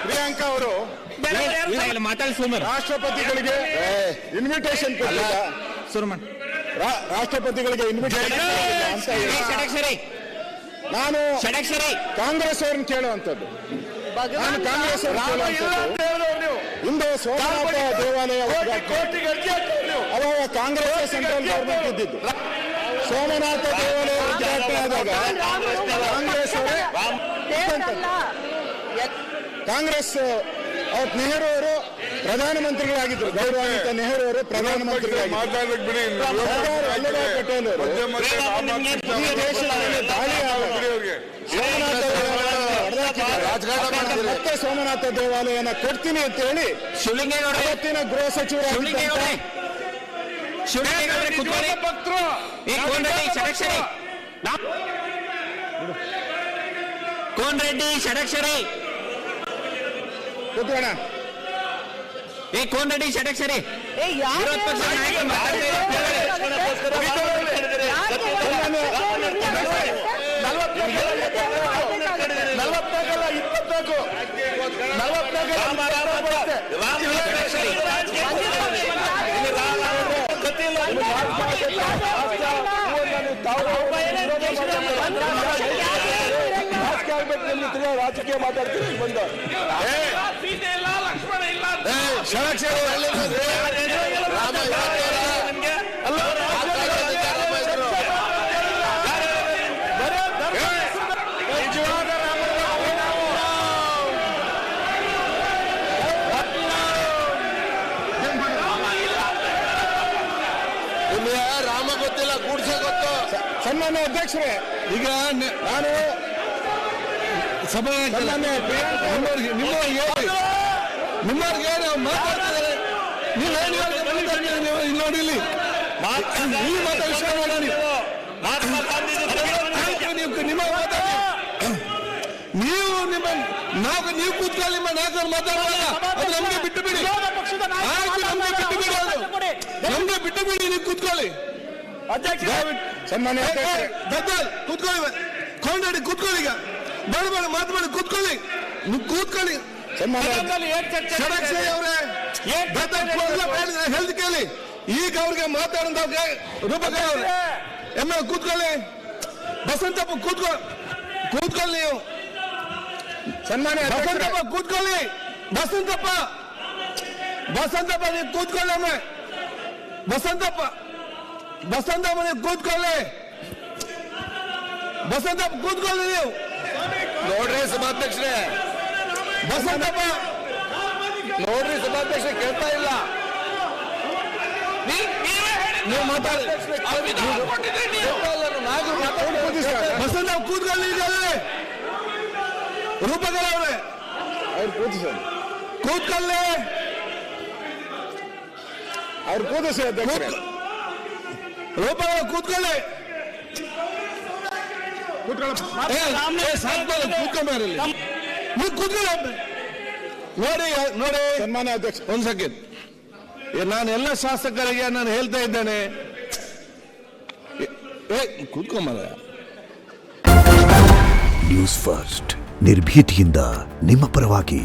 ಪ್ರಿಯಾಂಕಾ ಅವರು ರಾಷ್ಟ್ರಪತಿಗಳಿಗೆ ಇನ್ವಿಟೇಷನ್ ಕೊಟ್ಟಿಲ್ಲ. ರಾಷ್ಟ್ರಪತಿಗಳಿಗೆ ಇನ್ವಿಟೇಷನ್ ನಾನು ಕಾಂಗ್ರೆಸ್ ಅವ್ರನ್ನ ಕೇಳುವಂಥದ್ದು. ನಾನು ಕಾಂಗ್ರೆಸ್ ಹಿಂದೆ ಸೋಮನಾಥ ದೇವಾಲಯ ಅವಾಗ ಕಾಂಗ್ರೆಸ್ ಸೆಂಟ್ರಲ್ ಗವರ್ಮೆಂಟ್ ಇದ್ದಿದ್ದು. ಸೋಮನಾಥ ದೇವಾಲಯ ಉದ್ಘಾಟನೆ ಆದಾಗ ಕಾಂಗ್ರೆಸ್ ಅವತ್ತು ನೆಹರು ಅವರು ಪ್ರಧಾನಮಂತ್ರಿಗಳಾಗಿದ್ದರು. ಗೌರವಾನ್ವಿತ ನೆಹರು ಅವರು ಪ್ರಧಾನಮಂತ್ರಿಗಳಾಗಿದ್ದರು. ವಲ್ಲಭಾಯ್ ಪಟೇಲ್ ಅವರು ಈ ದೇಶದಲ್ಲಿ ದಾಳಿ ಮತ್ತೆ ಸೋಮನಾಥ ದೇವಾಲಯನ ಕೊಡ್ತೀನಿ ಅಂತ ಹೇಳಿ ಅವತ್ತಿನ ಗೃಹ ಸಚಿವರಾಗಿದ್ದಂತ ಕೋನ್ ರೆಡ್ಡಿ ಷಡಕ್ಷರಿ ಕೂತ್ಕೋಣ. ಕೋನ್ ರೆಡ್ಡಿ ಷಡಕ್ಷರಿ ವಿರೋಧ ಪಕ್ಷ ರಾಜಕೀಯ ಮಾತಾಡ್ತೀವಿ ಬಂದ ರಾಮ ಗೊತ್ತಿಲ್ಲ ಕೂಡ್ಸ ಗೊತ್ತು. ಸನ್ಮಾನ್ಯ ಅಧ್ಯಕ್ಷರೇ, ಈಗ ನಾನು ಸಭೆ ನಿಮ್ಮವ್ರಿಗೆ ನಾವು ಮಾತಾಡ್ತಿದ್ದಾರೆ. ನೀವು ನೋಡಿ ಇಲ್ಲಿ ವಿಷಯ ಮಾಡಿ ನಿಮ್ಮ ಮಾತಾಡಿ. ನೀವು ನಿಮ್ಮ ನಾವು ನೀವು ಕೂತ್ಕೊಳ್ಳಿ. ನಿಮ್ಮ ನಾಲ್ಕು ಮಾತಾಡುವಾಗ ಅದು ನಮಗೆ ಬಿಟ್ಟು ಬಿಡಿ. ಆಯ್ತು, ನಮಗೆ ಬಿಟ್ಟು ಬಿಡಿ. ಅದು ನಮಗೆ ಬಿಟ್ಟು ಬಿಡಿ. ನೀವು ಕೂತ್ಕೊಳ್ಳಿ. ಸನ್ಮಾನ್ಯ ಕೂತ್ಕೊಳ್ಳಿ. ಕೊಂಡಾಡಿ ಕೂತ್ಕೊಳ್ಳಿ. ಈಗ ಬೇಡ ಮಾತುಬೇಡಿ, ಕೂತ್ಕೊಳ್ಳಿ. ನೀವು ಕೂತ್ಕೊಳ್ಳಿ. ಹೆಲ್ತ್ ಕೇಳಿ. ಈಗ ಅವ್ರಿಗೆ ಮಾತಾಡೋದವ್ರಿಗೆ ರೂಪಕರ ಕೂತ್ಕೊಳ್ಳಿ. ಬಸಂತಪ್ಪ ಕೂತ್ಕೊಳ್ಳಿ. ನೀವು ಸನ್ಮಾನ್ಯ ಬಸಂತಪ್ಪ ಕೂತ್ಕೊಳ್ಳಿ. ಬಸಂತಪ್ಪ ನೀವು ಕೂತ್ಕೊಳ್ಳಿ. ಒಮ್ಮೆ ಬಸಂತಪ್ಪ ನೀವು ಕೂತ್ಕೊಳ್ಳಿ. ಬಸಂತಪ್ಪ ಕೂತ್ಕೊಳ್ಳಿ. ನೀವು ನೋಡ್ರಿ ಸಭಾಧ್ಯಕ್ಷರೇ, ಬಸಂತಪ್ಪ ನೋಡ್ರಿ ಸಭಾಧ್ಯಕ್ಷರೇ ಕೇಳ್ತಾ ಇಲ್ಲ. ನೀವು ಮಾತಾಡಿ. ಬಸಂತಪ್ಪ ಕೂತ್ಕೊಳ್ಳಿ. ರೂಪಕರ ಅವ್ರೆ ಕೂತ್ಕೊಳ್ಳಿ. ಅವ್ರು ಕೂದಿಸಿ ರೂಪಕರ ಕೂತ್ಕೊಳ್ಳಿ. ನೋಡಿ ಸನ್ಮಾನ್ಯ ಅಧ್ಯಕ್ಷ, ಒಂದ್ ಸೆಕೆಂಡ್. ನಾನು ಎಲ್ಲ ಶಾಸಕರಿಗೆ ನಾನು ಹೇಳ್ತಾ ಇದ್ದೇನೆ, ಕೂತ್ಕೊಂಬ. ನ್ಯೂಸ್ ಫಸ್ಟ್ ನಿರ್ಭೀತಿಯಿಂದ ನಿಮ್ಮ ಪರವಾಗಿ.